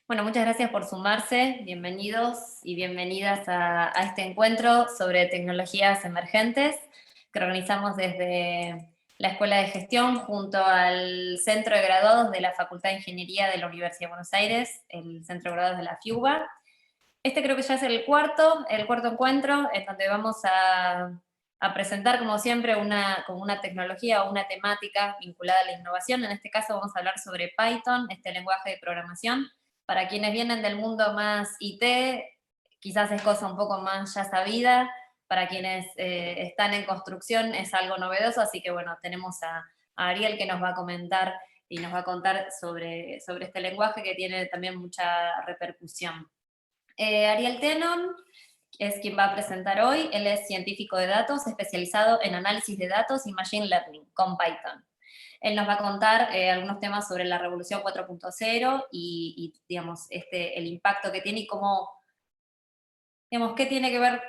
Bueno, muchas gracias por sumarse, bienvenidos y bienvenidas a este encuentro sobre tecnologías emergentes que organizamos desde la Escuela de Gestión junto al Centro de Graduados de la Facultad de Ingeniería de la Universidad de Buenos Aires, el Centro de Graduados de la FIUBA. Este creo que ya es el cuarto encuentro en donde vamos a presentar, como siempre, como una tecnología o una temática vinculada a la innovación. En este caso vamos a hablar sobre Python, este lenguaje de programación. Para quienes vienen del mundo más IT, quizás es cosa un poco más ya sabida. Para quienes están en construcción es algo novedoso, así que bueno, tenemos a Ariel que nos va a comentar y nos va a contar sobre este lenguaje que tiene también mucha repercusión. Ariel Tenon es quien va a presentar hoy. Él es científico de datos especializado en análisis de datos y machine learning con Python. Él nos va a contar algunos temas sobre la revolución 4.0 y digamos, el impacto que tiene y cómo, digamos, qué tiene que ver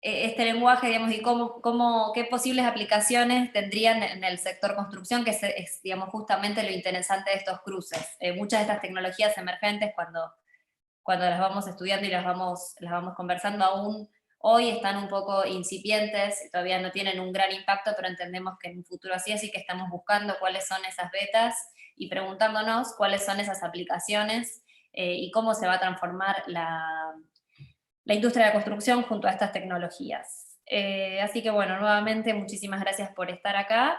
este lenguaje, digamos, y qué posibles aplicaciones tendrían en el sector construcción, que es, digamos, justamente lo interesante de estos cruces. Muchas de estas tecnologías emergentes, cuando las vamos estudiando y las vamos conversando, aún hoy están un poco incipientes, todavía no tienen un gran impacto, pero entendemos que en un futuro así que estamos buscando cuáles son esas betas y preguntándonos cuáles son esas aplicaciones y cómo se va a transformar la industria de la construcción junto a estas tecnologías. Así que bueno, nuevamente muchísimas gracias por estar acá.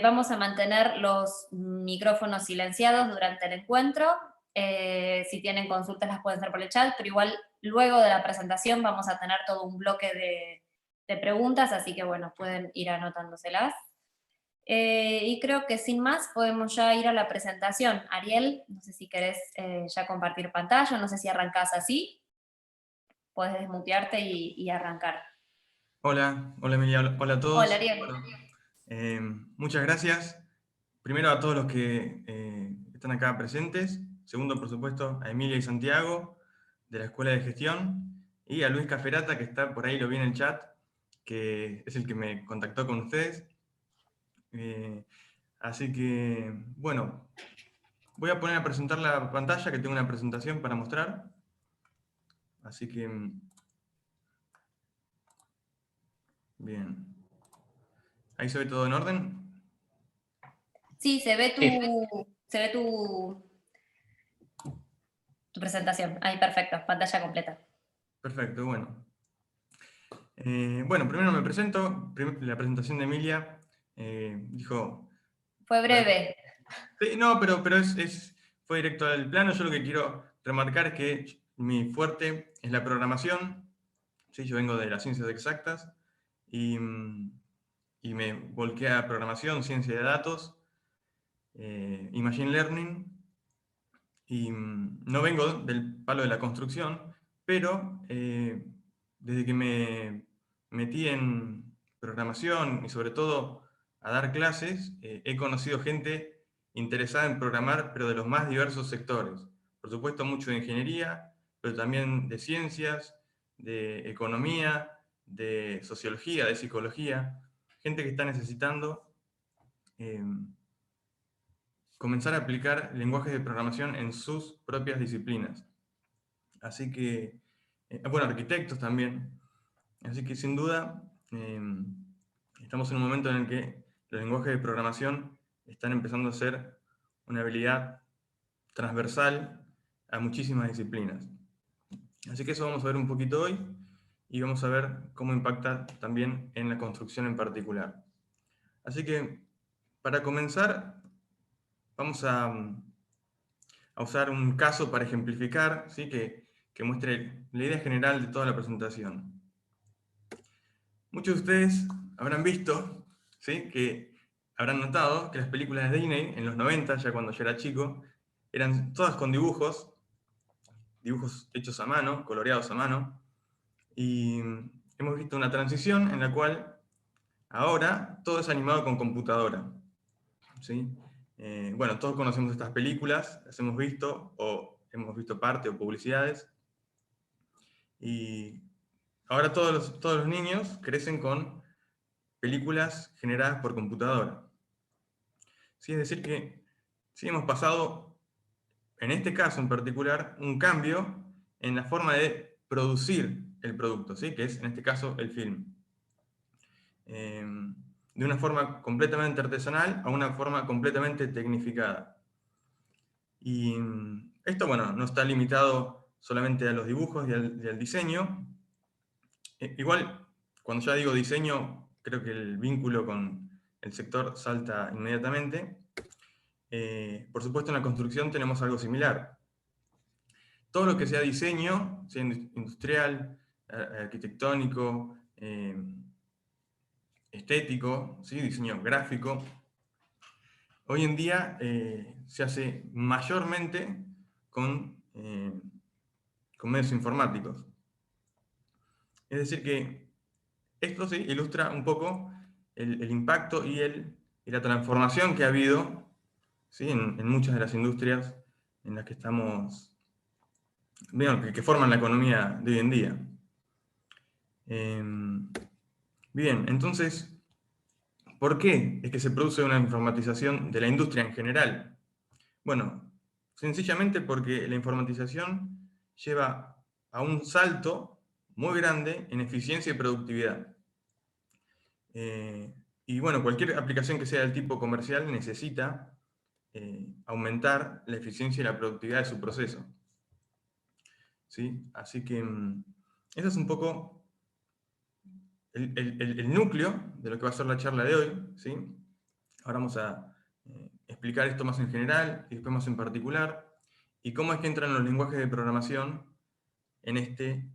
Vamos a mantener los micrófonos silenciados durante el encuentro. Si tienen consultas las pueden hacer por el chat, pero igual luego de la presentación vamos a tener todo un bloque de preguntas, así que bueno, pueden ir anotándoselas. Y creo que sin más podemos ya ir a la presentación. Ariel, no sé si querés ya compartir pantalla, no sé si arrancás así. Puedes desmutearte y arrancar. Hola Emilia, hola a Hola, todos. Ariel. Bueno, muchas gracias. Primero a todos los que están acá presentes. Segundo, por supuesto, a Emilia y Santiago de la Escuela de Gestión. Y a Luis Caferata, que está por ahí, lo vi en el chat, que es el que me contactó con ustedes. Así que, bueno, voy a poner a presentar la pantalla, que tengo una presentación para mostrar. Así que, bien. Ahí se ve todo en orden. Sí, se ve Sí, tu presentación. Ahí, perfecto, pantalla completa. Perfecto, bueno. Bueno, primero me presento. La presentación de Emilia dijo... Fue breve. Sí, no, pero fue directo al plano. Yo lo que quiero remarcar es que mi fuerte es la programación. Sí, yo vengo de las ciencias exactas y me volqué a programación, ciencia de datos y machine learning. Y no vengo del palo de la construcción, pero desde que me metí en programación y sobre todo a dar clases, he conocido gente interesada en programar, pero de los más diversos sectores. Por supuesto, mucho de ingeniería, pero también de ciencias, de economía, de sociología, de psicología. Gente que está necesitando comenzar a aplicar lenguajes de programación en sus propias disciplinas. Así que, bueno, arquitectos también. Así que sin duda, estamos en un momento en el que los lenguajes de programación están empezando a ser una habilidad transversal a muchísimas disciplinas. Así que eso vamos a ver un poquito hoy y vamos a ver cómo impacta también en la construcción en particular. Así que, para comenzar, vamos a usar un caso para ejemplificar, ¿sí? que muestre la idea general de toda la presentación. Muchos de ustedes habrán visto, ¿sí? que habrán notado que las películas de Disney en los 90, ya cuando yo era chico, eran todas con dibujos hechos a mano, coloreados a mano, y hemos visto una transición en la cual ahora todo es animado con computadora. ¿Sí? Bueno, todos conocemos estas películas, las hemos visto o hemos visto parte o publicidades, y ahora todos los niños crecen con películas generadas por computadora. ¿Sí? Es decir que sí hemos pasado en este caso en particular, un cambio en la forma de producir el producto, ¿sí? Que es en este caso el film. De una forma completamente artesanal a una forma completamente tecnificada. Y esto, bueno, no está limitado solamente a los dibujos y al diseño. Igual, cuando ya digo diseño, creo que el vínculo con el sector salta inmediatamente. Por supuesto, en la construcción tenemos algo similar. Todo lo que sea diseño, sea industrial, arquitectónico, estético, ¿sí? Diseño gráfico, hoy en día se hace mayormente con medios informáticos. Es decir que esto sí ilustra un poco el impacto y la transformación que ha habido, ¿sí? en muchas de las industrias en las que estamos, bueno, que forman la economía de hoy en día. Bien, entonces, ¿por qué es que se produce una informatización de la industria en general? Bueno, sencillamente porque la informatización lleva a un salto muy grande en eficiencia y productividad. Y bueno, cualquier aplicación que sea del tipo comercial necesita aumentar la eficiencia y la productividad de su proceso. ¿Sí? Así que ese es un poco el núcleo de lo que va a ser la charla de hoy. ¿Sí? Ahora vamos a explicar esto más en general y después más en particular, y cómo es que entran los lenguajes de programación en este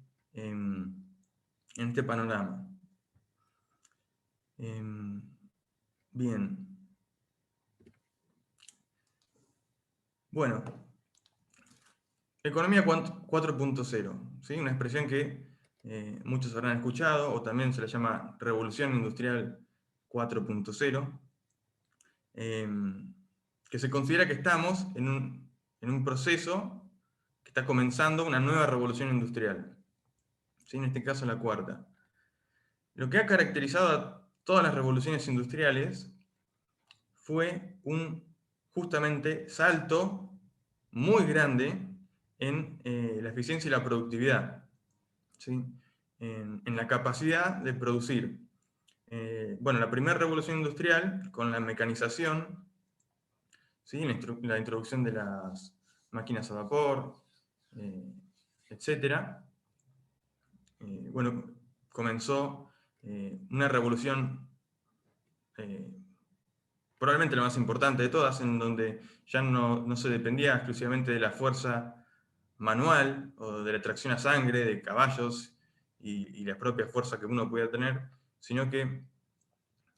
panorama. Bien. Bueno, economía 4.0, ¿sí? Una expresión que muchos habrán escuchado, o también se le llama revolución industrial 4.0, que se considera que estamos en un proceso que está comenzando una nueva revolución industrial, ¿sí? En este caso la cuarta. Lo que ha caracterizado a todas las revoluciones industriales fue un justamente salto muy grande en la eficiencia y la productividad, ¿sí? En la capacidad de producir. Bueno, la primera revolución industrial, con la mecanización, ¿sí? La introducción de las máquinas a vapor, etc. Bueno, comenzó una revolución probablemente la más importante de todas, en donde ya no se dependía exclusivamente de la fuerza manual o de la tracción a sangre de caballos y la propia fuerza que uno podía tener, sino que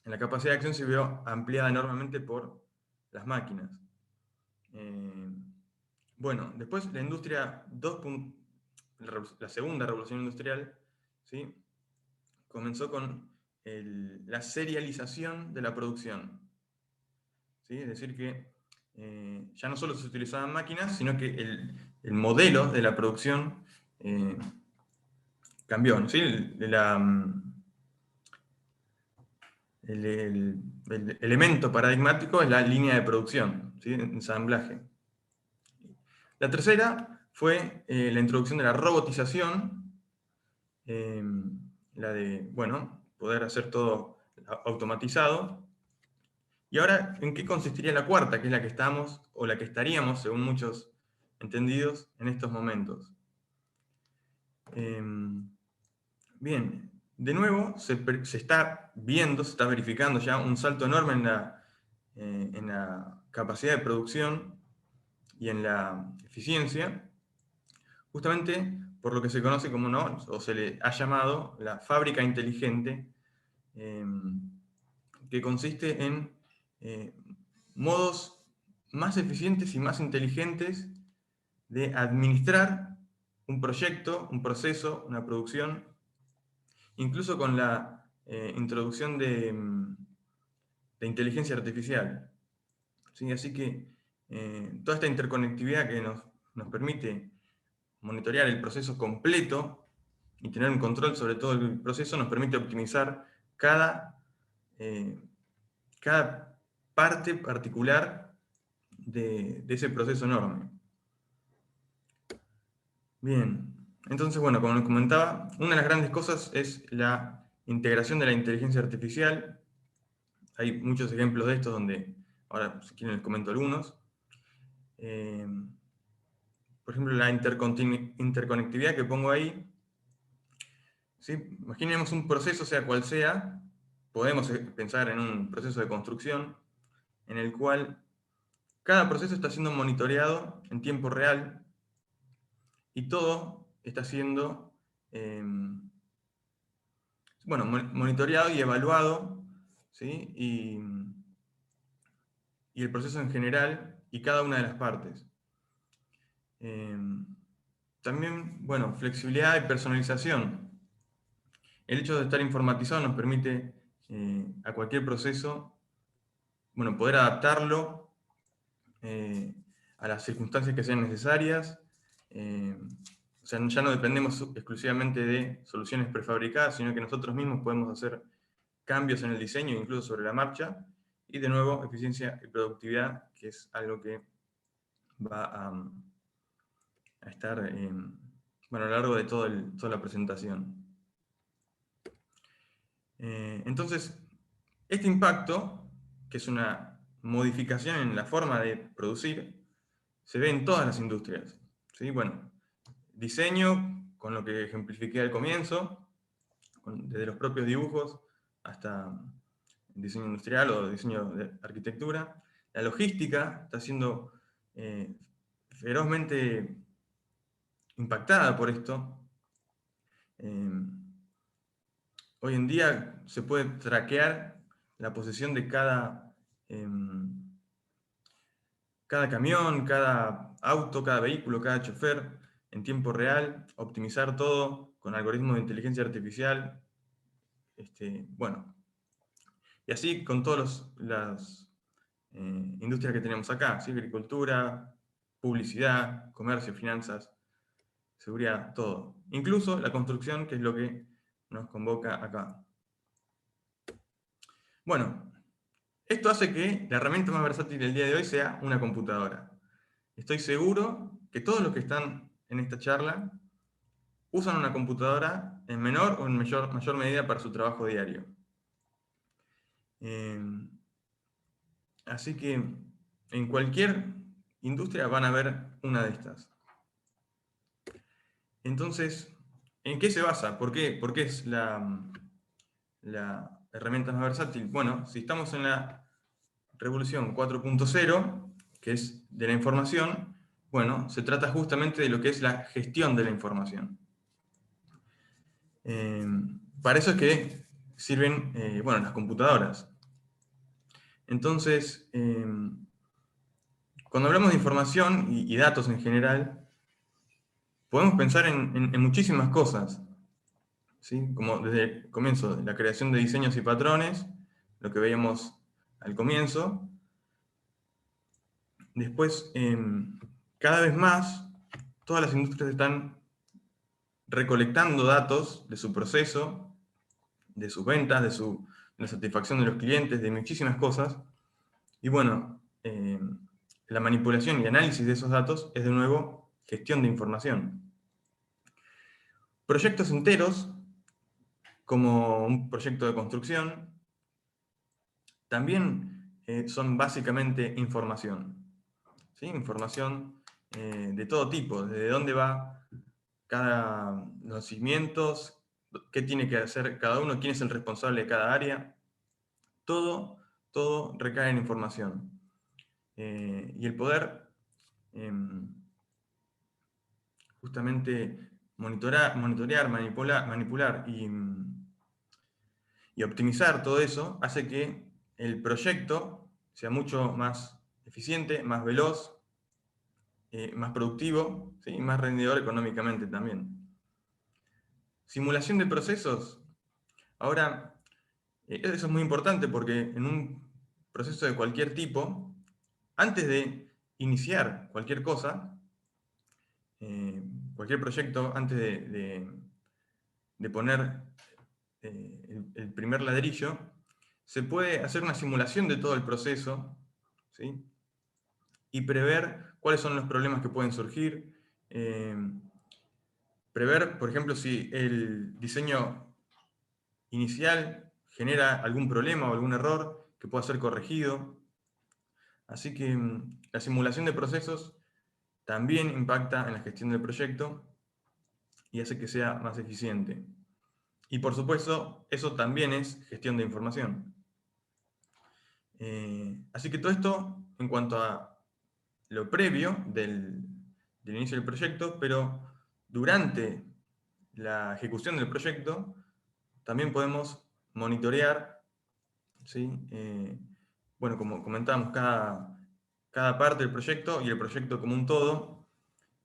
la capacidad de acción se vio ampliada enormemente por las máquinas. Bueno, después la industria 2. La segunda revolución industrial, ¿sí? Comenzó con la serialización de la producción. ¿Sí? Es decir, que ya no solo se utilizaban máquinas, sino que el modelo de la producción cambió, ¿no? ¿Sí? El elemento paradigmático es la línea de producción, ¿sí? Ensamblaje. La tercera fue la introducción de la robotización, la de, bueno, poder hacer todo automatizado. Y ahora, ¿en qué consistiría la cuarta, que es la que estamos, o la que estaríamos, según muchos entendidos, en estos momentos? Bien, de nuevo se está viendo, se está verificando ya un salto enorme en la capacidad de producción y en la eficiencia, justamente por lo que se conoce como, ¿no? O se le ha llamado la fábrica inteligente, que consiste en modos más eficientes y más inteligentes de administrar un proyecto, un proceso, una producción, incluso con la introducción de inteligencia artificial. ¿Sí? Así que toda esta interconectividad que nos permite monitorear el proceso completo y tener un control sobre todo el proceso nos permite optimizar cada parte particular de ese proceso enorme. Bien, entonces, bueno, como les comentaba, una de las grandes cosas es la integración de la inteligencia artificial. Hay muchos ejemplos de estos donde, ahora si quieren les comento algunos. Eh, por ejemplo, la interconectividad que pongo ahí. ¿Sí? Imaginemos un proceso, sea cual sea, podemos pensar en un proceso de construcción en el cual cada proceso está siendo monitoreado en tiempo real y todo está siendo bueno, monitoreado y evaluado, ¿sí? Y el proceso en general y cada una de las partes. También, bueno, flexibilidad y personalización. El hecho de estar informatizado nos permite a cualquier proceso, bueno, poder adaptarlo a las circunstancias que sean necesarias. O sea, ya no dependemos exclusivamente de soluciones prefabricadas, sino que nosotros mismos podemos hacer cambios en el diseño, incluso sobre la marcha. Y de nuevo, eficiencia y productividad, que es algo que va a estar bueno, a lo largo de toda la presentación. Entonces, este impacto, que es una modificación en la forma de producir, se ve en todas las industrias. ¿Sí? Bueno, diseño, con lo que ejemplifiqué al comienzo, desde los propios dibujos hasta diseño industrial o diseño de arquitectura. La logística está siendo ferozmente impactada por esto. Hoy en día se puede traquear la posición de cada camión, cada auto, cada vehículo, cada chofer en tiempo real, optimizar todo con algoritmos de inteligencia artificial. Bueno, y así con todas las industrias que tenemos acá, ¿sí? Agricultura, publicidad, comercio, finanzas, seguridad, todo. Incluso la construcción, que es lo que nos convoca acá. Bueno, esto hace que la herramienta más versátil del día de hoy sea una computadora. Estoy seguro que todos los que están en esta charla usan una computadora en menor o en mayor medida para su trabajo diario. Así que en cualquier industria van a ver una de estas. Entonces, ¿en qué se basa? ¿Por qué es la herramienta más versátil? Bueno, si estamos en la revolución 4.0, que es de la información, bueno, se trata justamente de lo que es la gestión de la información. Para eso es que sirven bueno, las computadoras. Entonces, cuando hablamos de información y datos en general, podemos pensar en muchísimas cosas, ¿sí? Como desde el comienzo, la creación de diseños y patrones, lo que veíamos al comienzo. Después, cada vez más, todas las industrias están recolectando datos de su proceso, de sus ventas, de la satisfacción de los clientes, de muchísimas cosas. Y bueno, la manipulación y análisis de esos datos es de nuevo gestión de información. Proyectos enteros, como un proyecto de construcción, también son básicamente información. ¿Sí? Información de todo tipo, desde dónde va los cimientos, qué tiene que hacer cada uno, quién es el responsable de cada área. Todo recae en información. Y el poder justamente monitorear, manipular y optimizar todo eso hace que el proyecto sea mucho más eficiente, más veloz, más productivo, ¿sí? Y más rendidor económicamente también. Simulación de procesos. Ahora, eso es muy importante porque en un proceso de cualquier tipo, antes de iniciar cualquier cosa, cualquier proyecto, antes de poner el primer ladrillo, se puede hacer una simulación de todo el proceso, ¿sí? Y prever cuáles son los problemas que pueden surgir, prever, por ejemplo, si el diseño inicial genera algún problema o algún error que pueda ser corregido. Así que la simulación de procesos también impacta en la gestión del proyecto y hace que sea más eficiente. Y por supuesto, eso también es gestión de información. Así que todo esto en cuanto a lo previo del inicio del proyecto, pero durante la ejecución del proyecto también podemos monitorear, ¿sí? Bueno, como comentábamos, cada parte del proyecto y el proyecto como un todo,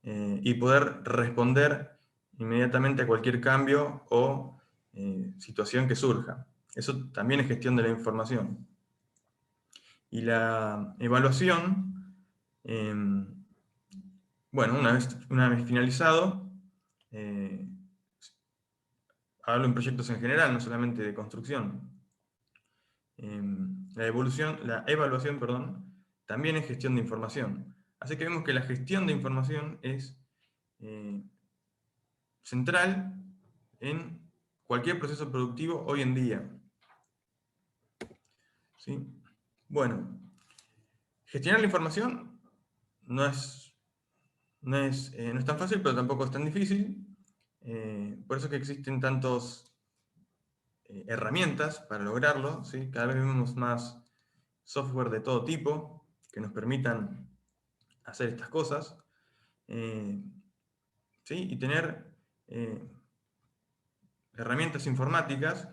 y poder responder inmediatamente a cualquier cambio o situación que surja. Eso también es gestión de la información. Y la evaluación, bueno, una vez finalizado, hablo en proyectos en general, no solamente de construcción. La evaluación, perdón, también es gestión de información. Así que vemos que la gestión de información es central en cualquier proceso productivo hoy en día. ¿Sí? Bueno, gestionar la información no es tan fácil, pero tampoco es tan difícil. Por eso es que existen tantas herramientas para lograrlo. ¿Sí? Cada vez vemos más software de todo tipo que nos permitan hacer estas cosas. ¿Sí? Y tener herramientas informáticas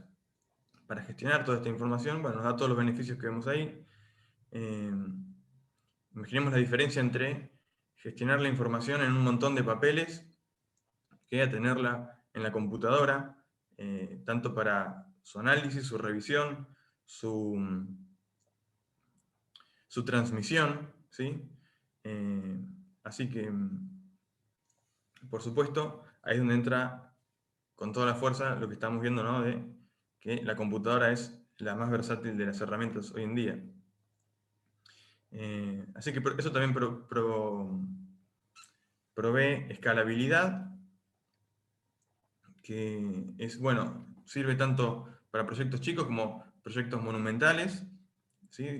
para gestionar toda esta información, bueno, nos da todos los beneficios que vemos ahí. Imaginemos la diferencia entre gestionar la información en un montón de papeles que a tenerla en la computadora, tanto para su análisis, su revisión, su transmisión, ¿sí? Así que, por supuesto, ahí es donde entra con toda la fuerza lo que estamos viendo, ¿no? De que la computadora es la más versátil de las herramientas hoy en día. Así que eso también provee escalabilidad, que es, bueno, sirve tanto para proyectos chicos como proyectos monumentales. ¿Sí?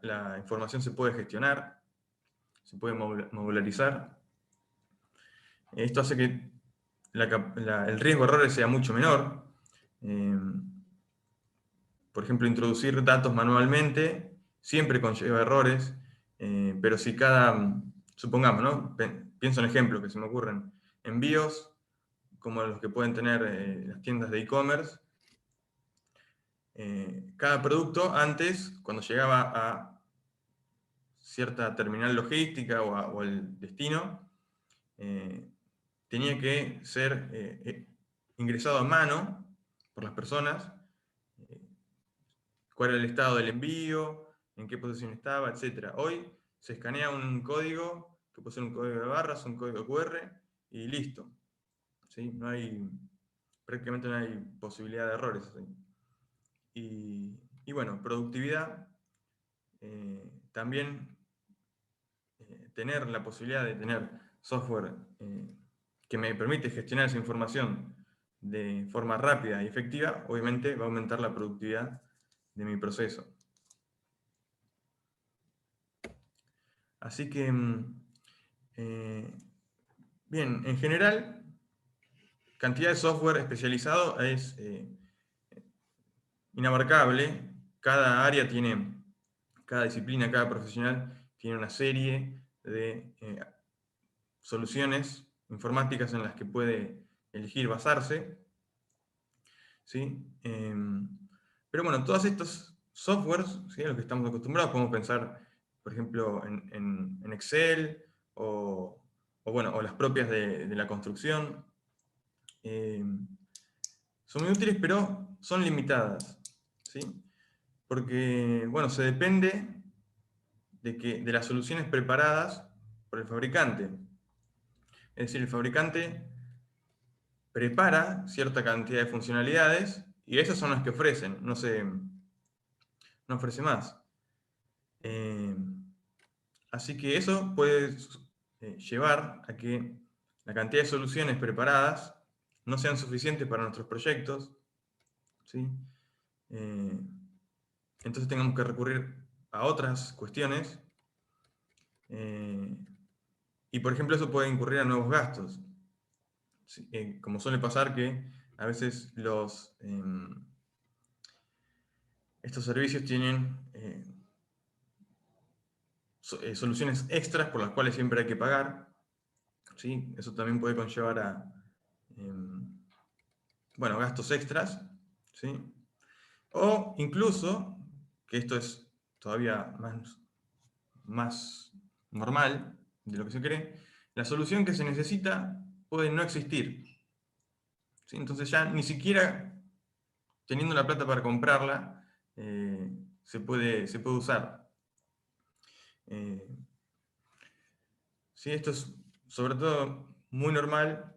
La información se puede gestionar, se puede modularizar. Esto hace que el riesgo de errores sea mucho menor. Por ejemplo, introducir datos manualmente siempre conlleva errores, pero si supongamos, ¿no? Pienso en ejemplos que se me ocurren, envíos como los que pueden tener las tiendas de e-commerce. Cada producto antes, cuando llegaba a cierta terminal logística o al destino, tenía que ser ingresado a mano por las personas, cuál era el estado del envío, en qué posición estaba, etc. Hoy se escanea un código, que puede ser un código de barras, un código QR, y listo. ¿Sí? Prácticamente no hay posibilidad de errores. ¿Sí? Y bueno, productividad, también tener la posibilidad de tener software que me permite gestionar esa información de forma rápida y efectiva, obviamente va a aumentar la productividad de mi proceso. Así que, bien, en general, cantidad de software especializado es inabarcable. Cada área cada disciplina, cada profesional tiene una serie de soluciones informáticas en las que puede elegir basarse. ¿Sí? Pero bueno, todos estos softwares, ¿sí?, a los que estamos acostumbrados, podemos pensar, por ejemplo, en Excel o las propias de la construcción. Son muy útiles, pero son limitadas. ¿Sí? Porque, bueno, se depende de las soluciones preparadas por el fabricante. Es decir, el fabricante prepara cierta cantidad de funcionalidades y esas son las que ofrecen, no ofrece más. Así que eso puede llevar a que la cantidad de soluciones preparadas no sean suficientes para nuestros proyectos, ¿sí? Entonces tengamos que recurrir a otras cuestiones, y por ejemplo eso puede incurrir a nuevos gastos. ¿Sí? Como suele pasar que a veces estos servicios tienen soluciones extras por las cuales siempre hay que pagar, ¿sí? Eso también puede conllevar a bueno, gastos extras, ¿sí? O incluso, que esto es todavía más normal de lo que se cree, la solución que se necesita puede no existir, ¿sí? Entonces ya ni siquiera teniendo la plata para comprarla, se puede usar. Sí, esto es sobre todo muy normal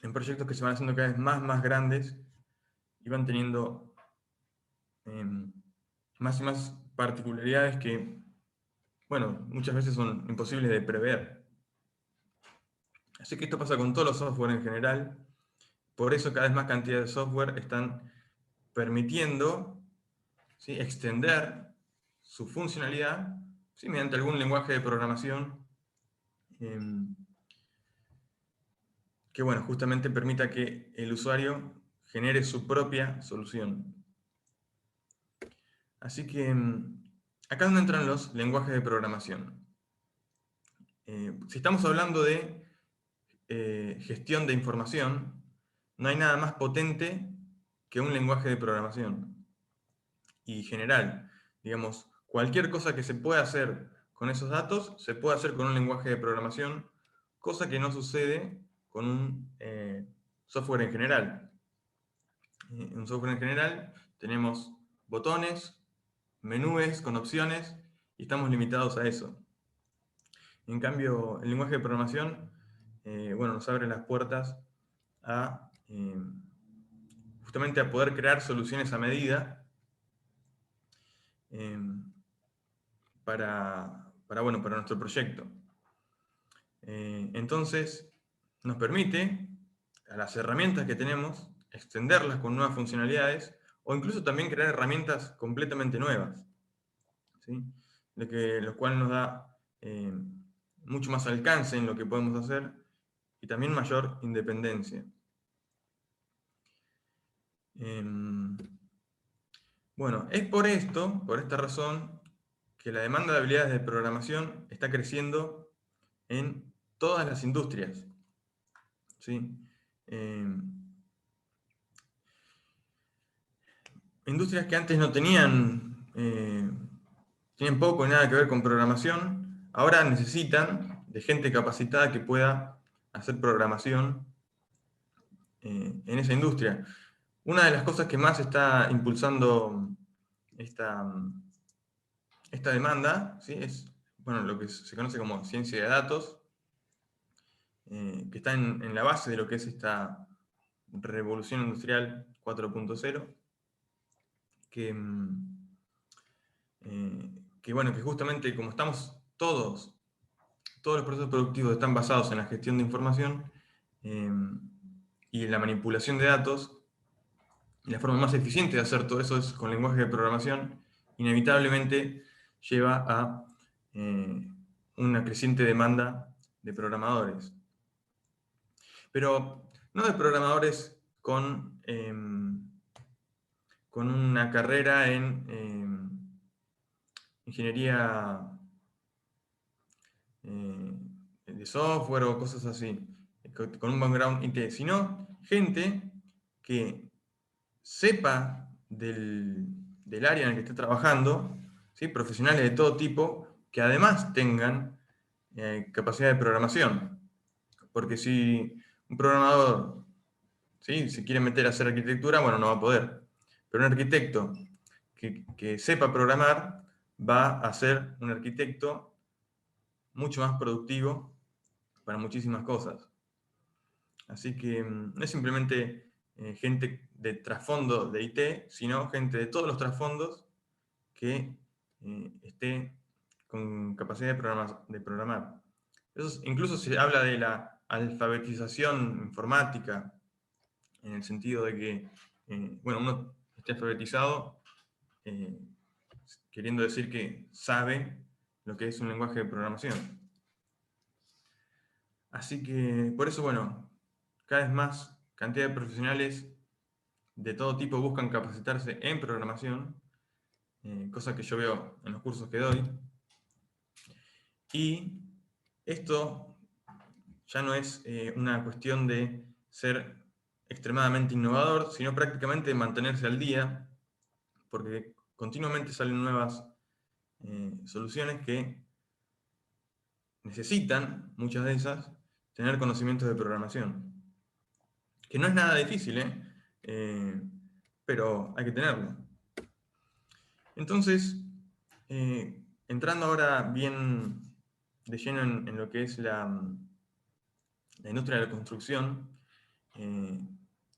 en proyectos que se van haciendo cada vez más grandes y van teniendo más y más particularidades que, bueno, muchas veces son imposibles de prever. Así que esto pasa con todos los software en general. Por eso cada vez más cantidad de software están permitiendo, ¿sí?, extender su funcionalidad, ¿sí?, mediante algún lenguaje de programación que, bueno, justamente permita que el usuario genere su propia solución. Así que acá es donde entran los lenguajes de programación. Si estamos hablando de gestión de información, no hay nada más potente que un lenguaje de programación. Y general, digamos, cualquier cosa que se pueda hacer con esos datos, se puede hacer con un lenguaje de programación, cosa que no sucede con un software en general. En un software en general tenemos botones, menús con opciones, y estamos limitados a eso. En cambio, el lenguaje de programación bueno, nos abre las puertas a justamente a poder crear soluciones a medida bueno, para nuestro proyecto. Entonces, nos permite, a las herramientas que tenemos, extenderlas con nuevas funcionalidades, o incluso también crear herramientas completamente nuevas, ¿sí? Lo cual nos da mucho más alcance en lo que podemos hacer, y también mayor independencia. Bueno, es por esta razón, que la demanda de habilidades de programación está creciendo en todas las industrias, ¿sí? Industrias que antes no tenían poco y nada que ver con programación, ahora necesitan de gente capacitada que pueda hacer programación en esa industria. Una de las cosas que más está impulsando esta demanda, ¿sí?, es, bueno, lo que se conoce como ciencia de datos, que está en la base de lo que es esta revolución industrial 4.0, que, bueno, que justamente como estamos todos los procesos productivos están basados en la gestión de información y en la manipulación de datos, y la forma más eficiente de hacer todo eso es con lenguaje de programación, inevitablemente lleva a una creciente demanda de programadores. Pero no de programadores con una carrera en ingeniería de software o cosas así, con un background IT, sino gente que sepa del área en el que esté trabajando, ¿sí?, profesionales de todo tipo, que además tengan capacidad de programación. Porque si un programador, ¿sí?, se quiere meter a hacer arquitectura, bueno, no va a poder. Pero un arquitecto que sepa programar va a ser un arquitecto mucho más productivo para muchísimas cosas. Así que no es simplemente gente de trasfondo de IT, sino gente de todos los trasfondos que esté con capacidad de programar. Incluso se habla de la alfabetización informática, en el sentido de que, bueno, uno esté alfabetizado, queriendo decir que sabe lo que es un lenguaje de programación. Así que, por eso, bueno, cada vez más cantidad de profesionales de todo tipo buscan capacitarse en programación, cosa que yo veo en los cursos que doy. Y esto ya no es una cuestión de ser extremadamente innovador, sino prácticamente de mantenerse al día, porque continuamente salen nuevas soluciones que necesitan, muchas de esas, tener conocimientos de programación. Que no es nada difícil, pero hay que tenerlo. Entonces, entrando ahora bien de lleno en lo que es la industria de la construcción,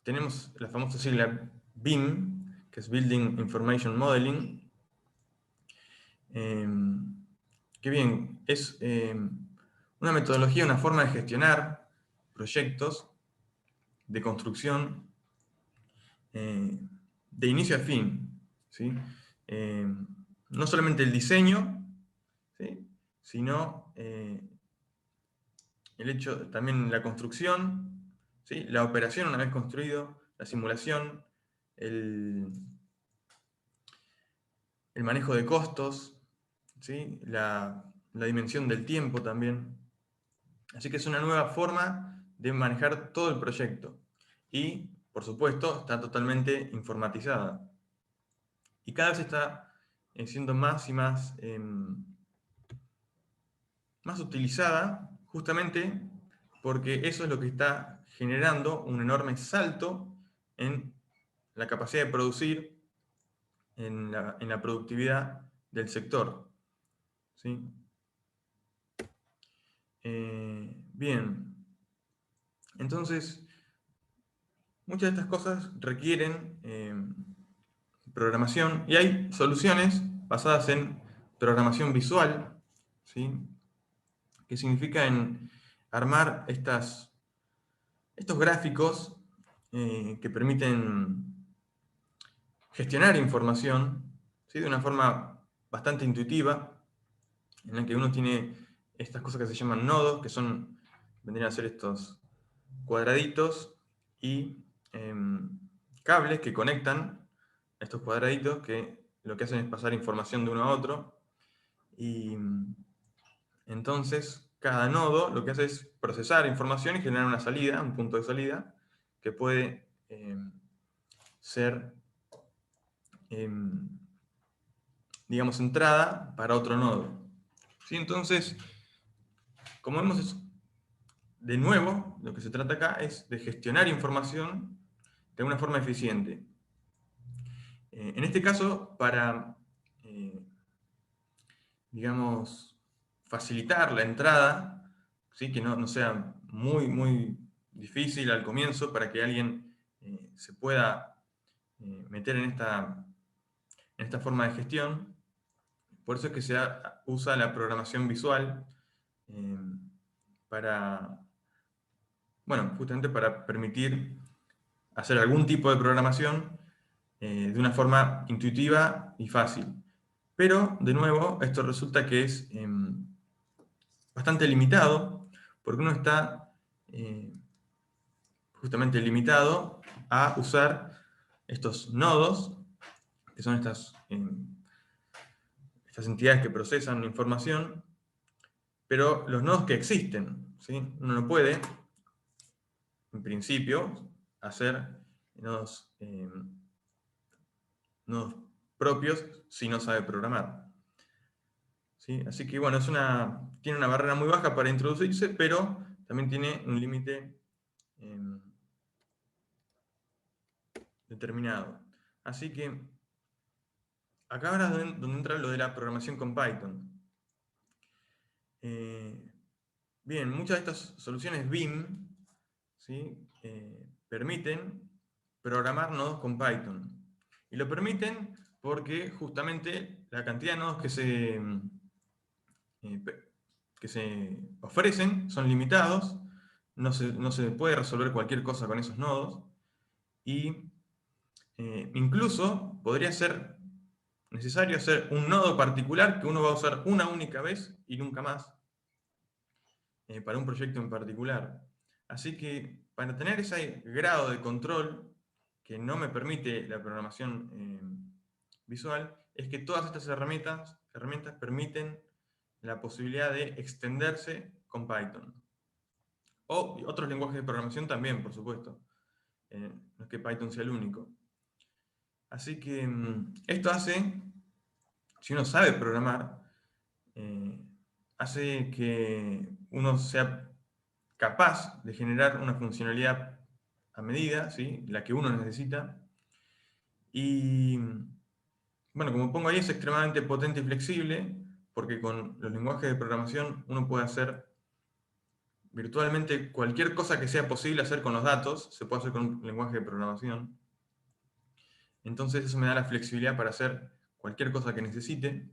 tenemos la famosa sigla BIM, que es Building Information Modeling, que bien, es una metodología, una forma de gestionar proyectos de construcción de inicio a fin, ¿sí? No solamente el diseño, ¿sí? Sino el hecho también la construcción, ¿sí? La operación una vez construido, la simulación, el manejo de costos, ¿sí? La dimensión del tiempo también. Así que es una nueva forma de manejar todo el proyecto. Y, por supuesto, está totalmente informatizada. Y cada vez está siendo más y más utilizada, justamente porque eso es lo que está generando un enorme salto en la capacidad de producir, en la productividad del sector. ¿Sí? Bien, entonces, muchas de estas cosas requieren programación, y hay soluciones basadas en programación visual, ¿sí? Que significa en armar estos gráficos que permiten gestionar información, ¿sí? De una forma bastante intuitiva, en la que uno tiene estas cosas que se llaman nodos, que vendrían a ser estos cuadraditos y cables que conectan estos cuadraditos, que lo que hacen es pasar información de uno a otro. Y entonces cada nodo lo que hace es procesar información y generar una salida, un punto de salida, que puede ser, digamos, entrada para otro nodo. ¿Sí? Entonces, como vemos, de nuevo, lo que se trata acá es de gestionar información de una forma eficiente. En este caso, para, digamos, facilitar la entrada, ¿sí? Que no sea muy difícil al comienzo para que alguien se pueda meter en esta forma de gestión. Por eso es que usa la programación visual para, bueno, justamente para permitir hacer algún tipo de programación de una forma intuitiva y fácil. Pero, de nuevo, esto resulta que es bastante limitado, porque uno está justamente limitado a usar estos nodos, que son estas entidades que procesan información, pero los nodos que existen, ¿sí? Uno no puede, en principio, hacer nodos propios si no sabe programar. ¿Sí? Así que bueno, tiene una barrera muy baja para introducirse, pero también tiene un límite determinado. Así que acá ahora es donde entra lo de la programación con Python. Bien, muchas de estas soluciones BIM, ¿sí? Permiten programar nodos con Python. Y lo permiten porque justamente la cantidad de nodos que se ofrecen son limitados, no se puede resolver cualquier cosa con esos nodos, y incluso podría ser necesario hacer un nodo particular que uno va a usar una única vez y nunca más, para un proyecto en particular. Así que para tener ese grado de control que no me permite la programación visual, es que todas estas herramientas permiten la posibilidad de extenderse con Python. O otros lenguajes de programación también, por supuesto. No es que Python sea el único. Así que esto hace, si uno sabe programar, hace que uno sea capaz de generar una funcionalidad a medida, ¿sí? La que uno necesita. Y bueno, como pongo ahí, es extremadamente potente y flexible, porque con los lenguajes de programación uno puede hacer virtualmente cualquier cosa que sea posible hacer con los datos, se puede hacer con un lenguaje de programación. Entonces eso me da la flexibilidad para hacer cualquier cosa que necesite.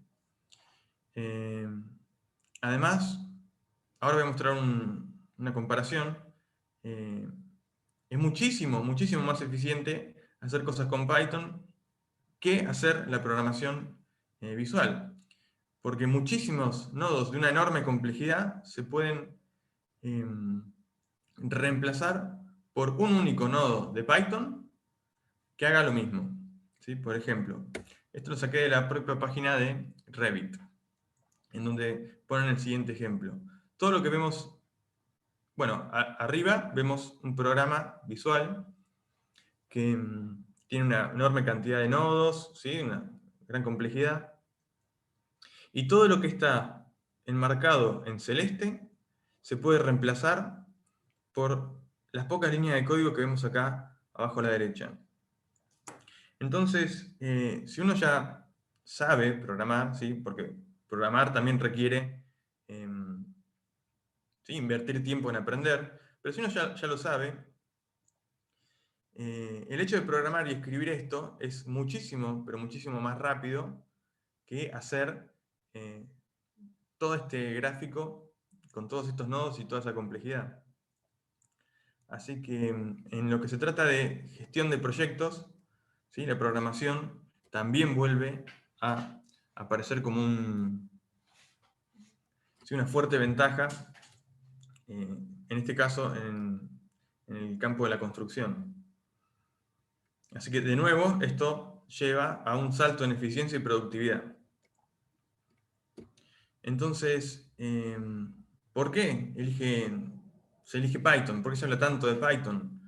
Además, ahora voy a mostrar una comparación. Es muchísimo, muchísimo más eficiente hacer cosas con Python que hacer la programación visual. Porque muchísimos nodos de una enorme complejidad se pueden reemplazar por un único nodo de Python que haga lo mismo. ¿Sí? Por ejemplo, esto lo saqué de la propia página de Revit, en donde ponen el siguiente ejemplo. Todo lo que vemos, bueno, arriba vemos un programa visual que tiene una enorme cantidad de nodos, ¿sí? Una gran complejidad. Y todo lo que está enmarcado en celeste se puede reemplazar por las pocas líneas de código que vemos acá abajo a la derecha. Entonces, si uno ya sabe programar, ¿sí? Porque programar también requiere ¿sí? Invertir tiempo en aprender, pero si uno ya lo sabe, el hecho de programar y escribir esto es muchísimo, pero muchísimo más rápido que hacer todo este gráfico con todos estos nodos y toda esa complejidad. Así que en lo que se trata de gestión de proyectos, ¿sí? La programación también vuelve a aparecer como una fuerte ventaja, en este caso en el campo de la construcción. Así que de nuevo esto lleva a un salto en eficiencia y productividad. Entonces, ¿por qué se elige Python? ¿Por qué se habla tanto de Python?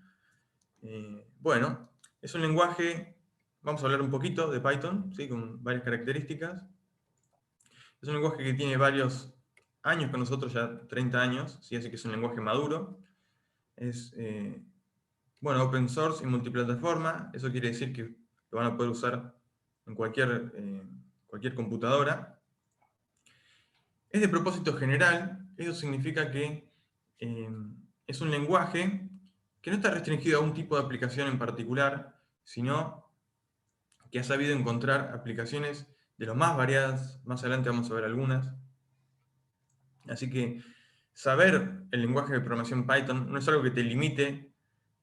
Bueno, es un lenguaje, vamos a hablar un poquito de Python, ¿sí? Con varias características. Es un lenguaje que tiene varios años con nosotros, ya 30 años, ¿sí? Así que es un lenguaje maduro. Es bueno, open source y multiplataforma. Eso quiere decir que lo van a poder usar en cualquier computadora. Es de propósito general. Eso significa que es un lenguaje que no está restringido a un tipo de aplicación en particular, sino que ha sabido encontrar aplicaciones de lo más variadas. Más adelante vamos a ver algunas. Así que saber el lenguaje de programación Python no es algo que te limite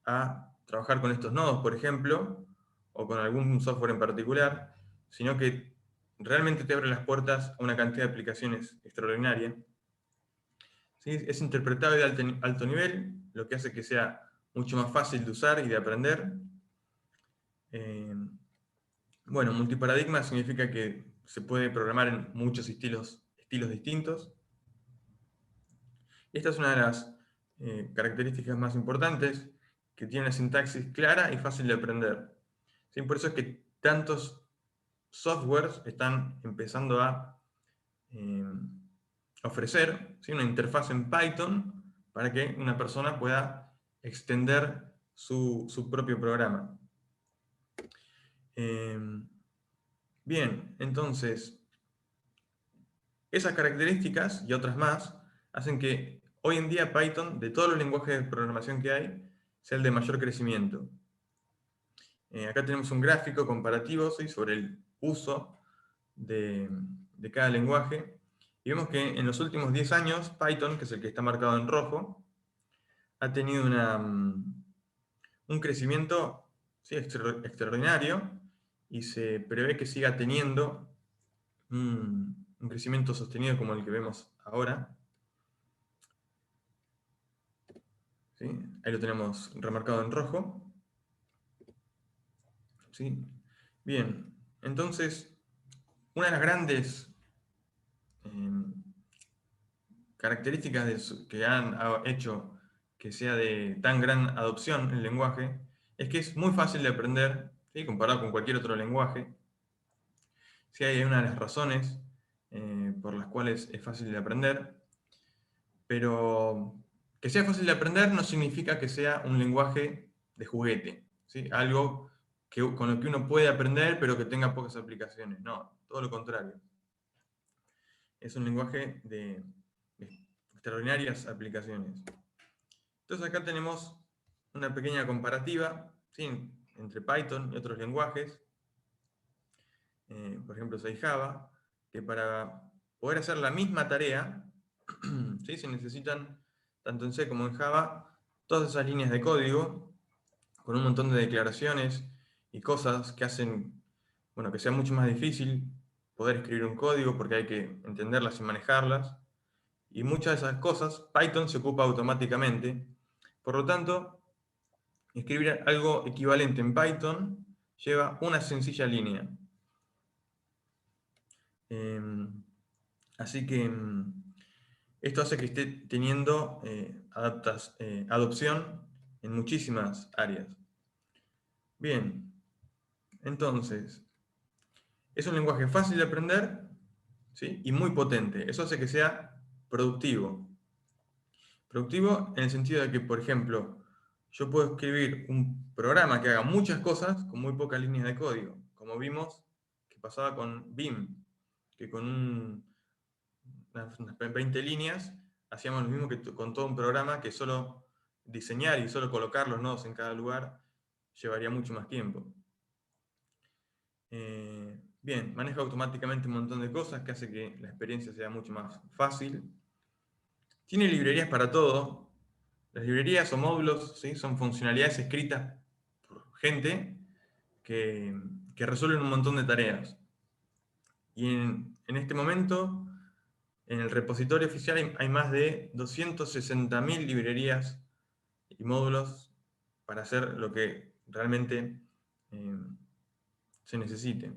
a trabajar con estos nodos, por ejemplo, o con algún software en particular, sino que realmente te abre las puertas a una cantidad de aplicaciones extraordinaria. ¿Sí? Es interpretable de alto nivel, lo que hace que sea mucho más fácil de usar y de aprender. Bueno, multiparadigma significa que se puede programar en muchos estilos distintos. Esta es una de las características más importantes, que tiene una sintaxis clara y fácil de aprender. ¿Sí? Por eso es que tantos softwares están empezando a ofrecer, ¿sí? Una interfaz en Python para que una persona pueda extender su propio programa. Bien, entonces, esas características y otras más hacen que hoy en día Python, de todos los lenguajes de programación que hay, sea el de mayor crecimiento. Acá tenemos un gráfico comparativo, ¿sí? Sobre el uso de cada lenguaje, y vemos que en los últimos 10 años Python, que es el que está marcado en rojo, ha tenido un crecimiento ¿sí? Extraordinario, y se prevé que siga teniendo un crecimiento sostenido como el que vemos ahora. ¿Sí? Ahí lo tenemos remarcado en rojo. ¿Sí? Bien, entonces, una de las grandes características que han hecho que sea de tan gran adopción el lenguaje es que es muy fácil de aprender, ¿sí? Comparado con cualquier otro lenguaje. Sí, hay una de las razones por las cuales es fácil de aprender, pero que sea fácil de aprender no significa que sea un lenguaje de juguete, ¿sí? Algo con lo que uno puede aprender, pero que tenga pocas aplicaciones. No, todo lo contrario. Es un lenguaje de extraordinarias aplicaciones. Entonces acá tenemos una pequeña comparativa, ¿sí? Entre Python y otros lenguajes. Por ejemplo, soy Java, que para poder hacer la misma tarea, ¿sí? Se necesitan, tanto en C como en Java, todas esas líneas de código, con un montón de declaraciones y cosas que hacen, bueno, que sea mucho más difícil poder escribir un código porque hay que entenderlas y manejarlas. Y muchas de esas cosas Python se ocupa automáticamente. Por lo tanto, escribir algo equivalente en Python lleva una sencilla línea. Así que esto hace que esté teniendo adopción en muchísimas áreas. Bien, entonces, es un lenguaje fácil de aprender, ¿sí? Y muy potente. Eso hace que sea productivo. Productivo en el sentido de que, por ejemplo, yo puedo escribir un programa que haga muchas cosas con muy pocas líneas de código, como vimos que pasaba con Vim, que con unas 20 líneas hacíamos lo mismo que con todo un programa que solo diseñar y solo colocar los nodos en cada lugar llevaría mucho más tiempo. Bien, maneja automáticamente un montón de cosas que hace que la experiencia sea mucho más fácil. Tiene librerías para todo. Las librerías o módulos, ¿sí? Son funcionalidades escritas por gente que resuelven un montón de tareas. Y en este momento, en el repositorio oficial hay más de 260.000 librerías y módulos para hacer lo que realmente se necesite.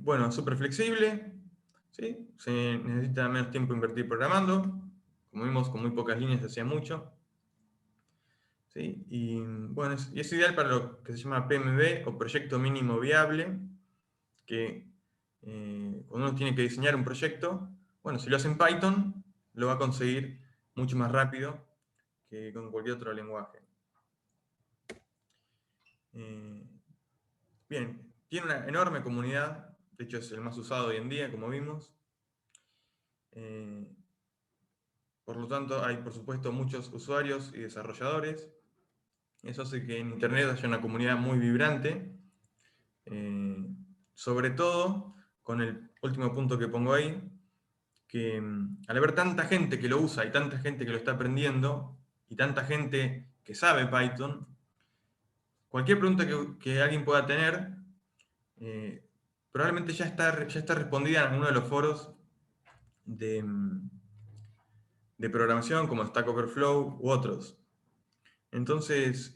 Bueno, súper flexible, ¿sí? Se necesita menos tiempo invertir programando. Como vimos, con muy pocas líneas se hacía mucho. ¿Sí? Y bueno, es ideal para lo que se llama PMV o Proyecto Mínimo Viable, que cuando uno tiene que diseñar un proyecto, bueno, si lo hace en Python, lo va a conseguir mucho más rápido que con cualquier otro lenguaje. Bien, tiene una enorme comunidad, de hecho es el más usado hoy en día, como vimos. Por lo tanto, hay por supuesto muchos usuarios y desarrolladores. Eso hace que en Internet haya una comunidad muy vibrante, sobre todo con el último punto que pongo ahí, que al haber tanta gente que lo usa y tanta gente que lo está aprendiendo y tanta gente que sabe Python, cualquier pregunta que alguien pueda tener, probablemente ya está respondida en uno de los foros de programación como Stack Overflow u otros. Entonces,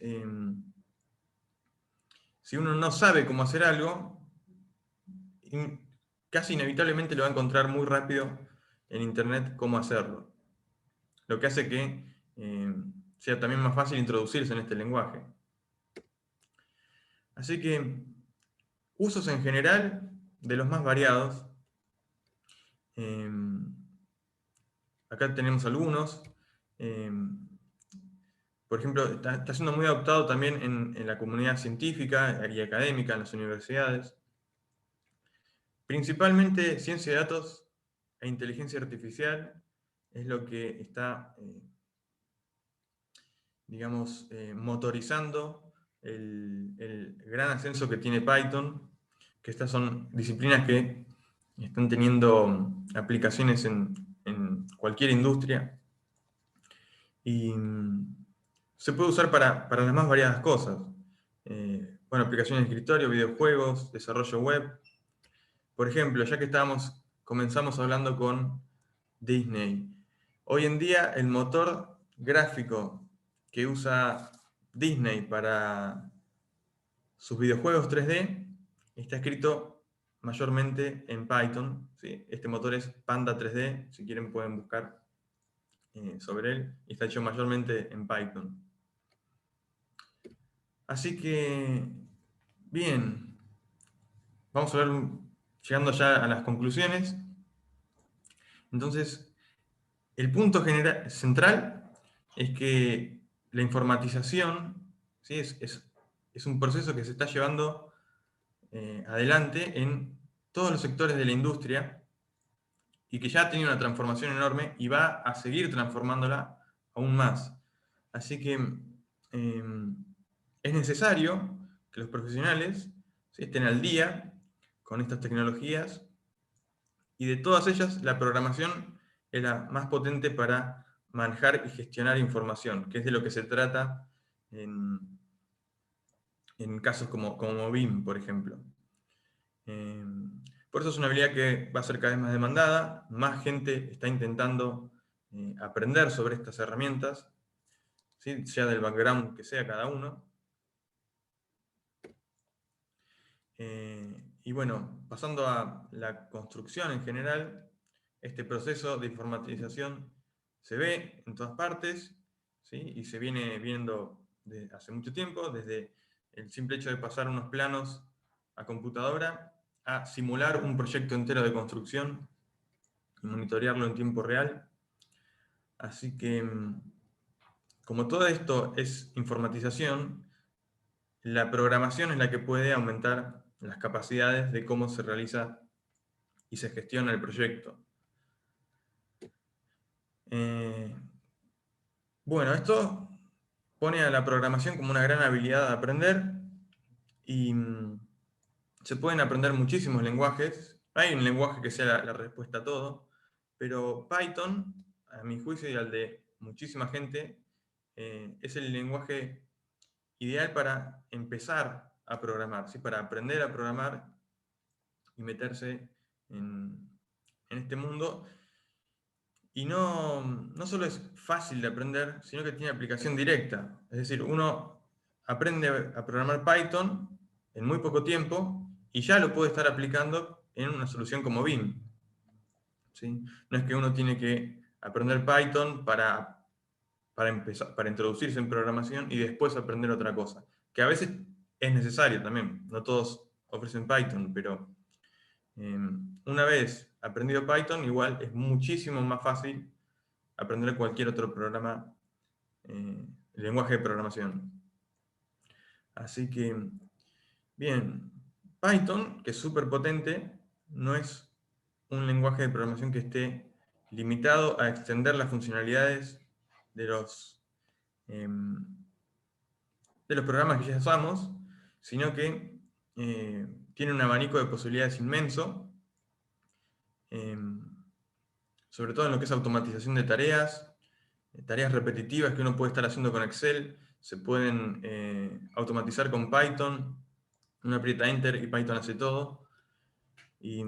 si uno no sabe cómo hacer algo, casi inevitablemente lo va a encontrar muy rápido en Internet cómo hacerlo. Lo que hace que sea también más fácil introducirse en este lenguaje. Así que, usos en general de los más variados. Acá tenemos algunos. Por ejemplo, está siendo muy adoptado también en la comunidad científica y académica, en las universidades. Principalmente ciencia de datos e inteligencia artificial es lo que está, digamos, motorizando el gran ascenso que tiene Python, que estas son disciplinas que están teniendo aplicaciones en cualquier industria y se puede usar para las más variadas cosas. bueno, aplicaciones de escritorio, videojuegos, desarrollo web. Por ejemplo, ya que comenzamos hablando con Disney. Hoy en día el motor gráfico que usa Disney para sus videojuegos 3D está escrito mayormente en Python. ¿Sí? Este motor es Panda 3D, si quieren pueden buscar sobre él, y está hecho mayormente en Python. Así que, bien, vamos a ver, llegando ya a las conclusiones. Entonces, el punto central es que la informatización, ¿sí? es un proceso que se está llevando adelante en todos los sectores de la industria y que ya ha tenido una transformación enorme y va a seguir transformándola aún más. Así que es necesario que los profesionales, ¿sí?, estén al día con estas tecnologías, y de todas ellas la programación es la más potente para manejar y gestionar información, que es de lo que se trata en casos como BIM, por ejemplo. Por eso es una habilidad que va a ser cada vez más demandada, más gente está intentando aprender sobre estas herramientas, ¿sí?, sea del background que sea cada uno. Y bueno, pasando a la construcción en general, este proceso de informatización se ve en todas partes, ¿sí?, y se viene viendo desde hace mucho tiempo, desde el simple hecho de pasar unos planos a computadora, a simular un proyecto entero de construcción y monitorearlo en tiempo real. Así que, como todo esto es informatización, la programación es la que puede aumentar las capacidades de cómo se realiza y se gestiona el proyecto. Bueno, esto pone a la programación como una gran habilidad de aprender, y se pueden aprender muchísimos lenguajes. Hay un lenguaje que sea la respuesta a todo, pero Python, a mi juicio y al de muchísima gente, es el lenguaje ideal para empezar a programar, ¿sí?, para aprender a programar y meterse en este mundo. Y no solo es fácil de aprender, sino que tiene aplicación directa. Es decir, uno aprende a programar Python en muy poco tiempo y ya lo puede estar aplicando en una solución como BIM. ¿Sí? No es que uno tiene que aprender Python para empezar, para introducirse en programación y después aprender otra cosa. Que a veces es necesario también. No todos ofrecen Python, pero una vez aprendido Python, igual es muchísimo más fácil aprender cualquier otro programa, lenguaje de programación. Así que, bien, Python, que es súper potente, no es un lenguaje de programación que esté limitado a extender las funcionalidades de los programas que ya usamos, sino que tiene un abanico de posibilidades inmenso, sobre todo en lo que es automatización de tareas repetitivas que uno puede estar haciendo con Excel, se pueden automatizar con Python. Uno aprieta Enter y Python hace todo. Y,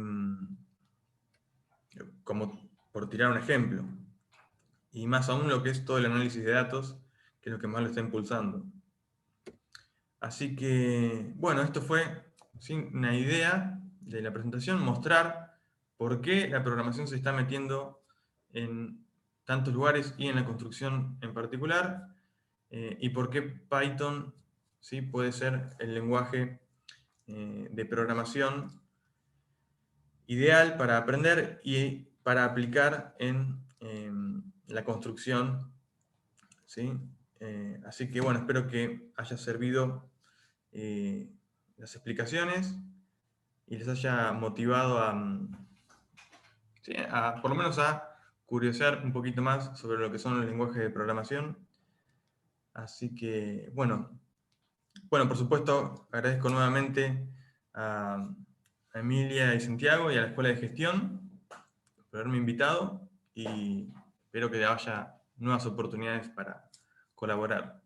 como por tirar un ejemplo. Y más aún lo que es todo el análisis de datos, que es lo que más lo está impulsando. Así que, bueno, esto fue, ¿sí?, una idea de la presentación, mostrar por qué la programación se está metiendo en tantos lugares y en la construcción en particular, y por qué Python, ¿sí?, puede ser el lenguaje de programación ideal para aprender y para aplicar en la construcción, ¿sí? Así que bueno, espero que haya servido las explicaciones y les haya motivado sí, por lo menos a curiosear un poquito más sobre lo que son los lenguajes de programación. Así que, bueno, por supuesto, agradezco nuevamente a Emilia y Santiago y a la Escuela de Gestión por haberme invitado, y espero que haya nuevas oportunidades para colaborar.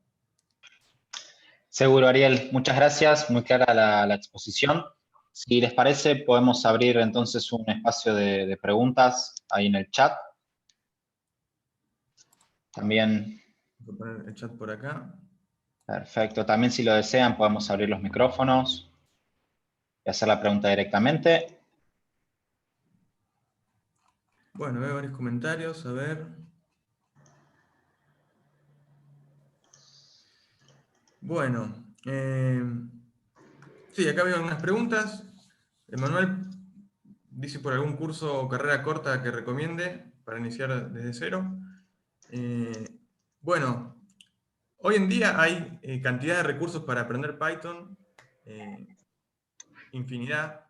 Seguro, Ariel. Muchas gracias. Muy clara la exposición. Si les parece, podemos abrir entonces un espacio de preguntas ahí en el chat. También, Voy a poner el chat por acá. perfecto. También, si lo desean, podemos abrir los micrófonos y hacer la pregunta directamente. Bueno, veo varios comentarios, a ver. Bueno, sí, acá veo algunas preguntas. Emanuel dice por algún curso o carrera corta que recomiende para iniciar desde cero. Bueno, hoy en día hay cantidad de recursos para aprender Python, infinidad,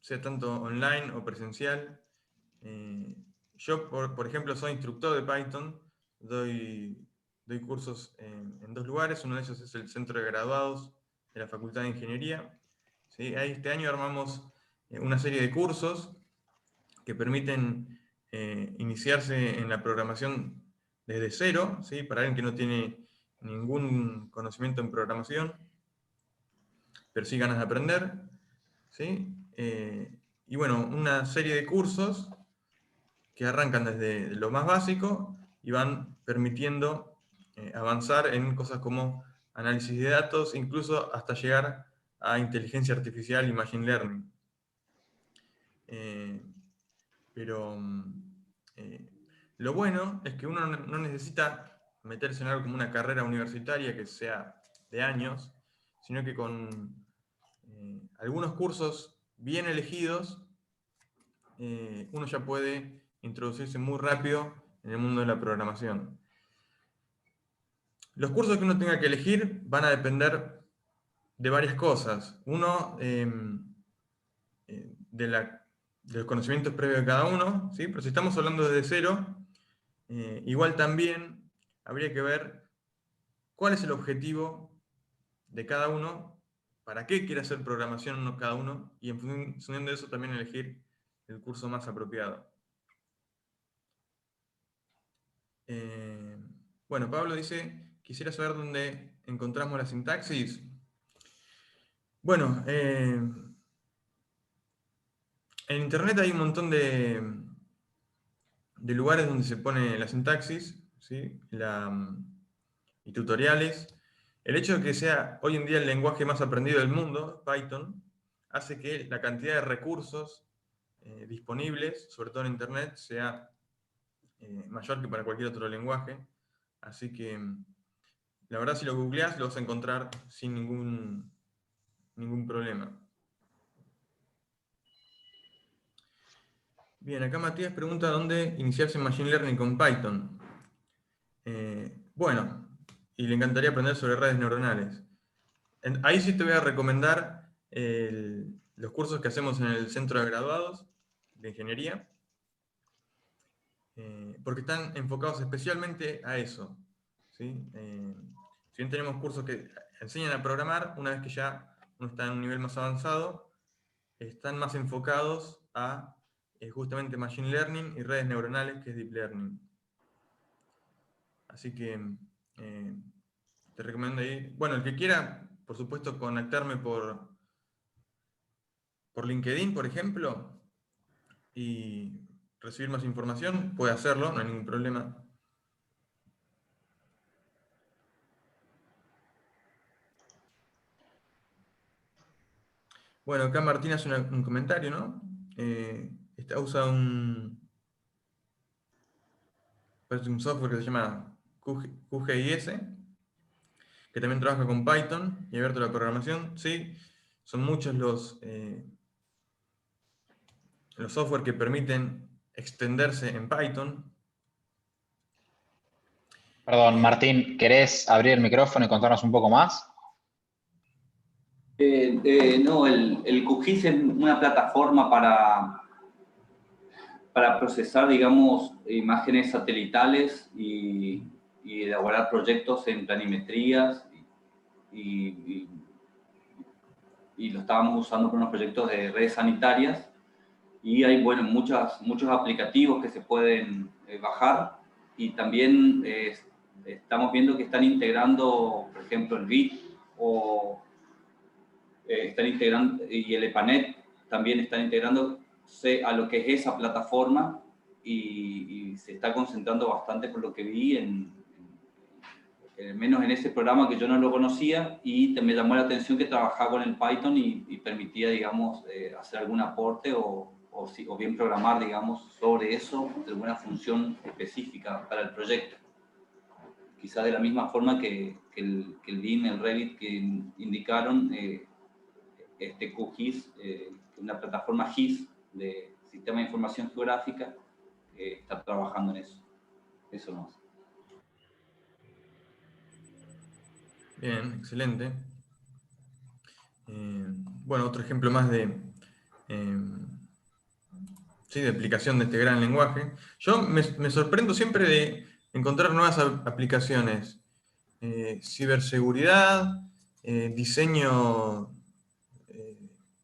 sea tanto online o presencial. Yo, por ejemplo, soy instructor de Python, doy cursos en dos lugares, uno de ellos es el Centro de Graduados de la Facultad de Ingeniería. ¿Sí? Ahí este año armamos una serie de cursos que permiten iniciarse en la programación desde cero, ¿sí? Para alguien que no tiene ningún conocimiento en programación, pero sí ganas de aprender. ¿Sí? Y bueno, una serie de cursos que arrancan desde lo más básico y van permitiendo avanzar en cosas como análisis de datos, incluso hasta llegar a inteligencia artificial y machine learning. Pero lo bueno es que uno no necesita meterse en algo como una carrera universitaria que sea de años, sino que con algunos cursos bien elegidos, uno ya puede introducirse muy rápido en el mundo de la programación. Los cursos que uno tenga que elegir van a depender de varias cosas. Uno, de los conocimientos previos de cada uno, ¿sí? Pero si estamos hablando desde cero, igual también habría que ver cuál es el objetivo de cada uno, para qué quiere hacer programación cada uno, y en función de eso también elegir el curso más apropiado. Bueno, Pablo dice, quisiera saber dónde encontramos la sintaxis. Bueno, en internet hay un montón de lugares donde se pone la sintaxis, ¿sí? Y tutoriales. El hecho de que sea hoy en día el lenguaje más aprendido del mundo, Python, hace que la cantidad de recursos disponibles, sobre todo en internet, sea mayor que para cualquier otro lenguaje. Así que, la verdad, si lo googleás, lo vas a encontrar sin ningún problema. Bien, acá Matías pregunta dónde iniciarse en Machine Learning con Python. Bueno, y le encantaría aprender sobre redes neuronales. Ahí sí te voy a recomendar los cursos que hacemos en el Centro de Graduados de Ingeniería, porque están enfocados especialmente a eso, ¿sí? Si bien tenemos cursos que enseñan a programar, una vez que ya uno está en un nivel más avanzado, están más enfocados a justamente Machine Learning y redes neuronales, que es Deep Learning. Así que te recomiendo ir. Bueno, el que quiera, por supuesto, conectarme por LinkedIn, por ejemplo, y recibir más información, puede hacerlo, no hay ningún problema. Bueno, acá Martín hace un comentario, ¿no? Usa un software que se llama QGIS, que también trabaja con Python y abierto a la programación. Sí, son muchos los software que permiten extenderse en Python. Perdón, Martín, ¿querés abrir el micrófono y contarnos un poco más? No, el QGIS es una plataforma para procesar, digamos, imágenes satelitales y elaborar proyectos en planimetrías y lo estábamos usando para unos proyectos de redes sanitarias y hay, bueno, muchos aplicativos que se pueden bajar y también estamos viendo que están integrando, por ejemplo, el Vite, o están integrando, y el EPANET también están integrándose a lo que es esa plataforma, y se está concentrando bastante, por lo que vi, menos en ese programa que yo no lo conocía, y me llamó la atención que trabajaba con el Python y permitía, digamos, hacer algún aporte o bien programar, digamos, sobre eso, alguna función específica para el proyecto. Quizás de la misma forma que el BIM, el Revit que indicaron, QGIS, una plataforma GIS de Sistema de Información Geográfica, está trabajando en eso. Eso más. Bien, excelente. Bueno, otro ejemplo más de aplicación de este gran lenguaje. Yo me sorprendo siempre de encontrar nuevas aplicaciones. Ciberseguridad, diseño,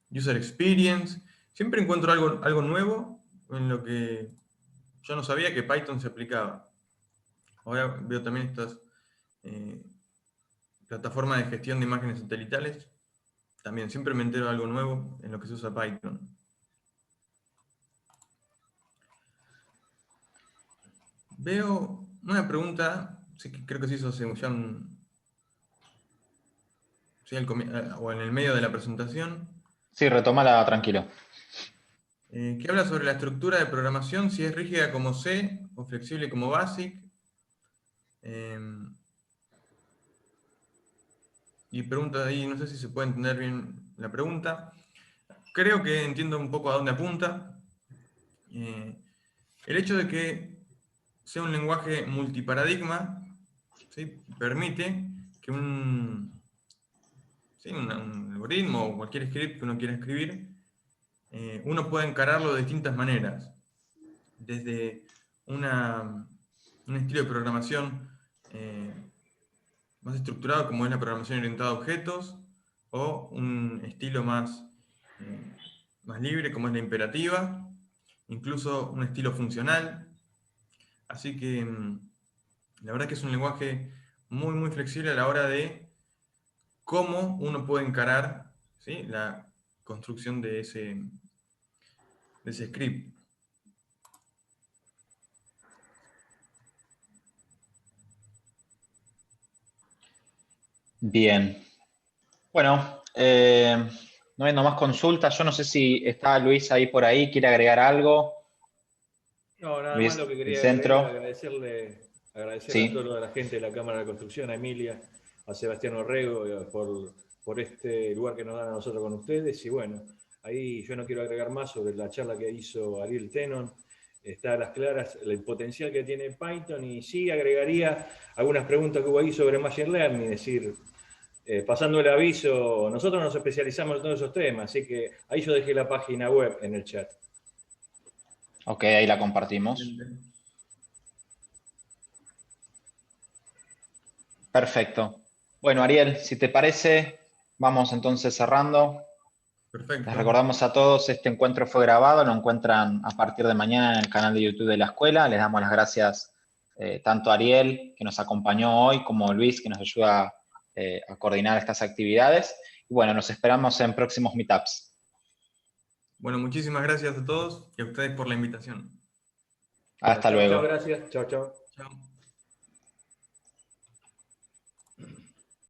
user experience. Siempre encuentro algo nuevo en lo que yo no sabía que Python se aplicaba. Ahora veo también estas plataformas de gestión de imágenes satelitales. También siempre me entero de algo nuevo en lo que se usa Python. Veo una pregunta, sí, que creo que se hizo hace ya o en el medio de la presentación. Sí, retómala tranquilo. Que habla sobre la estructura de programación, si es rígida como C o flexible como BASIC. Y pregunta ahí, no sé si se puede entender bien la pregunta. Creo que entiendo un poco a dónde apunta. El hecho de que sea un lenguaje multiparadigma, ¿sí?, permite que un algoritmo o cualquier script que uno quiera escribir, uno pueda encararlo de distintas maneras. Desde un estilo de programación más estructurado, como es la programación orientada a objetos, o un estilo más libre, como es la imperativa, incluso un estilo funcional. Así que la verdad que es un lenguaje muy, muy flexible a la hora de cómo uno puede encarar, ¿sí?, la construcción de ese script. Bien. Bueno, no viendo más consultas. Yo no sé si está Luis ahí por ahí, quiere agregar algo. No, nada Luis, más lo que el quería centro. agregar, agradecer Sí. a toda la gente de la Cámara de Construcción, a Emilia, a Sebastián Orrego, por este lugar que nos dan a nosotros con ustedes. Y bueno, ahí yo no quiero agregar más sobre la charla que hizo Ariel Tenon. Está a las claras el potencial que tiene Python, y sí agregaría algunas preguntas que hubo ahí sobre Machine Learning, es decir, pasando el aviso, nosotros nos especializamos en todos esos temas, así que ahí yo dejé la página web en el chat. Ok, ahí la compartimos. Perfecto. Bueno, Ariel, si te parece, vamos entonces cerrando. Perfecto. Les recordamos a todos, este encuentro fue grabado, lo encuentran a partir de mañana en el canal de YouTube de la escuela. Les damos las gracias tanto a Ariel, que nos acompañó hoy, como a Luis, que nos ayuda a coordinar estas actividades. Y bueno, nos esperamos en próximos meetups. Bueno, muchísimas gracias a todos y a ustedes por la invitación. Hasta Bueno, luego. chao, gracias. Chao, chao. Chao.